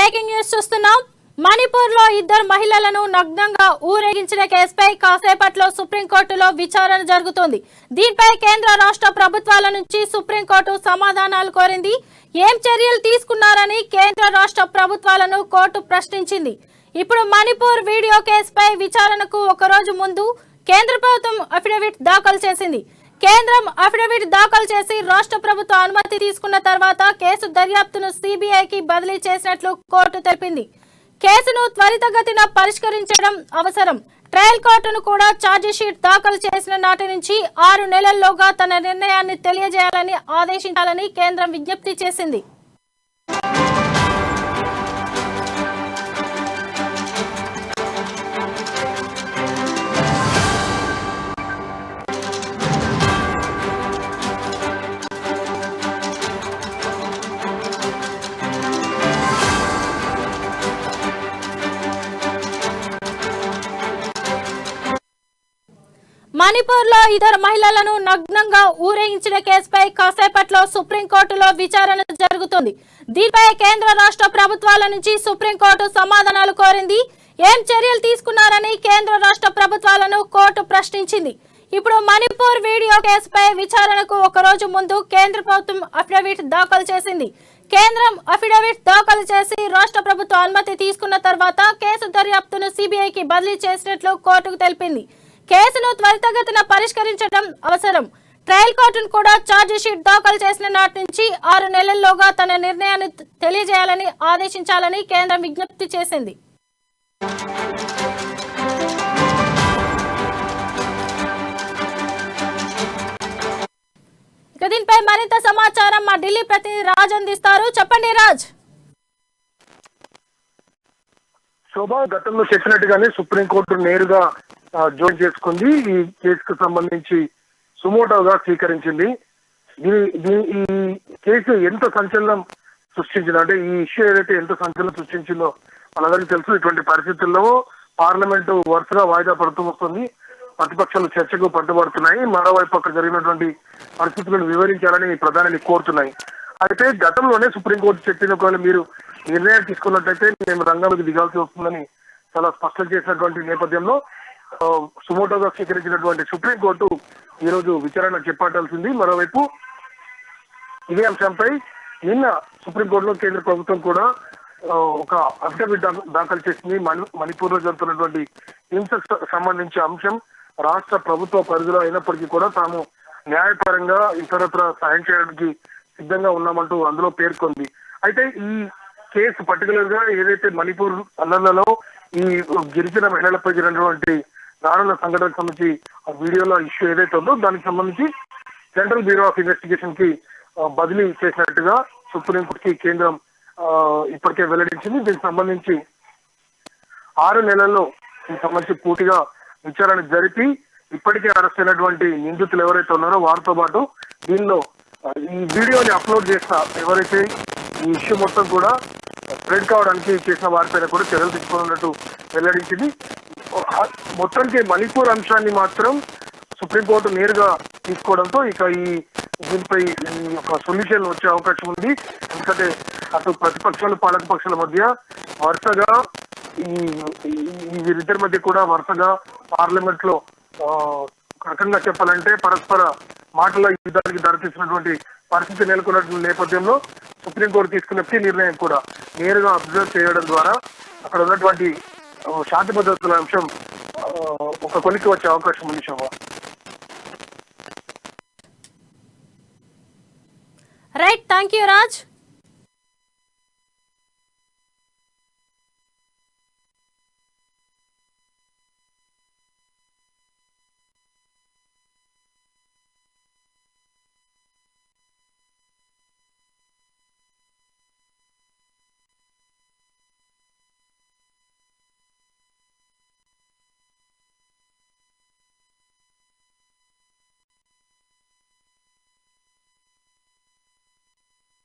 Breaking news చూస్తున్నాం. మణిపూర్ లో ఇద్దరు మహిళలను నగ్నంగా ఊరేగించిన కేసుపై కాసేపట్లో సుప్రీంకోర్టులో విచారణ జరుగుతోంది. దీనిపై కేంద్ర రాష్ట్ర ప్రభుత్వాల నుంచి సుప్రీంకోర్టు సమాధానాలు కోరింది. ఏం చర్యలు తీసుకున్నారని కేంద్ర రాష్ట్ర ప్రభుత్వాలను కోర్టు ప్రశ్నించింది. ఇప్పుడు మణిపూర్ వీడియో కేసుపై విచారణకు ఒక రోజు ముందు కేంద్ర ప్రభుత్వం అఫిడవిట్ దాఖలు చేసింది. కేంద్రం అఫిడవిట్ దాఖలు చేసి రాష్ట్ర ప్రభుత్వ అనుమతి తీసుకున్న తర్వాత కేసు దర్యాప్తును సిబిఐకి బదిలీ చేసినట్లు కోర్టు తెలిపింది. కేసును త్వరితగతిన పరిష్కరించడం అవసరం. ట్రయల్ కోర్టును కూడా ఛార్జిషీట్ దాఖలు చేసిన నాటి నుంచి 6 నెలల్లోగా తన నిర్ణయాన్ని తెలియజేయాలని ఆదేశించాలని కేంద్రం విజ్ఞప్తి చేసింది. మణిపూర్ లో ఇద్దరు మహిళలను నగ్నంగా ఊరేగించిన కేసుపై కాసేపట్లో సుప్రీంకోర్టులో విచారణ జరుగుతోంది. దీనిపై కేంద్ర రాష్ట్ర ప్రభుత్వాల నుంచి సుప్రీంకోర్టు సమాధానాలు కోరింది. ఏం చర్యలు తీసుకున్నారని కేంద్ర రాష్ట్ర ప్రభుత్వాలను కోర్టు ప్రశ్నించింది. ఇప్పుడు మణిపూర్ వీడియో కేసుపై విచారణకు ఒక రోజు ముందు కేంద్ర ప్రభుత్వం అఫిడవిట్ దాఖలు చేసింది. కేంద్రం అఫిడవిట్ దాఖలు చేసి రాష్ట్ర ప్రభుత్వ అనుమతి తీసుకున్న తర్వాత కేసు దర్యాప్తును సిబిఐకి బదిలీ చేసినట్లు కోర్టుకు తెలిపింది. కేసును త్వరితగతిన పరిష్కరించడం అవసరం. ట్రయల్ కోర్టును కూడా ఛార్జిషీట్ దాఖలు చేసిన నాటి నుంచి 6 నెలల్లోగా తన నిర్ణయాన్ని తెలియజేయాలని ఆదేశించాలని కేంద్రం విజ్ఞప్తి చేసింది. దీనిపై మరింత సమాచారం మా ఢిల్లీ ప్రతినిధి రాజ్ అందిస్తారు. చెప్పండి రాజ్. శోభా, గతంలో చెప్పినట్టుగానే సుప్రీంకోర్టు నేరుగా జోయిన్ చేసుకుంది. ఈ కేసుకు సంబంధించి సుమోటోగా స్వీకరించింది. ఈ కేసు ఎంత సంచలనం సృష్టించిందో, అంటే ఈ ఇష్యూ ఏదైతే ఎంత సంచలనం సృష్టించిందో మనందరికీ తెలుసు. ఇటువంటి పరిస్థితుల్లో పార్లమెంటు వరుసగా వాయిదా పడుతూ వస్తుంది. ప్రతిపక్షాలు చర్చకు పట్టుబడుతున్నాయి. మరోవైపు అక్కడ జరిగినటువంటి పరిస్థితులను వివరించాలని ప్రధానిని కోరుతున్నాయి. అయితే గతంలోనే సుప్రీంకోర్టు చెప్పింది, ఒకవేళ మీరు నిర్ణయం తీసుకున్నట్లయితే మేము రంగంలోకి దిగాల్సి వస్తుందని చాలా స్పష్టం చేసినటువంటి నేపథ్యంలో సుమోటోగా స్వీకరించినటువంటి సుప్రీంకోర్టు ఈ రోజు విచారణ చేపట్టాల్సింది. మరోవైపు ఇదే అంశంపై నిన్న సుప్రీంకోర్టులో కేంద్ర ప్రభుత్వం కూడా ఒక అఫిడవిట్ దాఖలు చేసింది. మణిపూర్ లో జరుగుతున్నటువంటి హింసకు సంబంధించిన అంశం రాష్ట్ర ప్రభుత్వ పరిధిలో అయినప్పటికీ కూడా తాము న్యాయపరంగా ఇతరత్ర సాయం చేయడానికి సిద్ధంగా ఉన్నామంటూ అందులో పేర్కొంది. అయితే ఈ కేసు పర్టికులర్ గా ఏదైతే మణిపూర్ అల్లర్లలో ఈ గిరిజన మహిళలపై జరిగినటువంటి దారుణ సంఘటనకు సంబంధించి ఆ వీడియోలో ఇష్యూ ఏదైతే ఉందో దానికి సంబంధించి సెంట్రల్ బ్యూరో ఆఫ్ ఇన్వెస్టిగేషన్ కి బదిలీ చేసినట్టుగా సుప్రీంకోర్టుకి కేంద్రం ఇప్పటికే వెల్లడించింది. దీనికి సంబంధించి 6 నెలల్లో దీనికి సంబంధించి పూర్తిగా విచారణ జరిపి ఇప్పటికే అరెస్ట్ అయినటువంటి నిందితులు ఎవరైతే ఉన్నారో వారితో పాటు దీనిలో ఈ వీడియోని అప్లోడ్ చేసిన ఎవరైతే ఈ ఇష్యూ మొత్తం కూడా స్ప్రెడ్ కావడానికి చేసిన వారిపైన కూడా చర్యలు తీసుకున్నట్టు వెల్లడించింది. మొత్తానికి మణిపూర్ అంశాన్ని మాత్రం సుప్రీంకోర్టు నేరుగా తీసుకోవడంతో ఇక దీనిపై ఒక సొల్యూషన్ వచ్చే అవకాశం ఉంది. ఎందుకంటే అటు ప్రతిపక్షాలు పాలక పక్షాల మధ్య వరుసగా వీరిద్దరి మధ్య కూడా వరుసగా పార్లమెంట్ లో రకంగా చెప్పాలంటే పరస్పర మాటల యుద్ధానికి దారితీసినటువంటి పరిస్థితి నెలకొన్న నేపథ్యంలో సుప్రీంకోర్టు తీసుకున్న నిర్ణయం కూడా నేరుగా అబ్జర్వ్ చేయడం ద్వారా అక్కడ ఉన్నటువంటి శాంతి భద్రతల అంశం ఒక కొలికి వచ్చే అవకాశం ఉంది. శోభ, రైట్, థ్యాంక్ యూ రాజ్.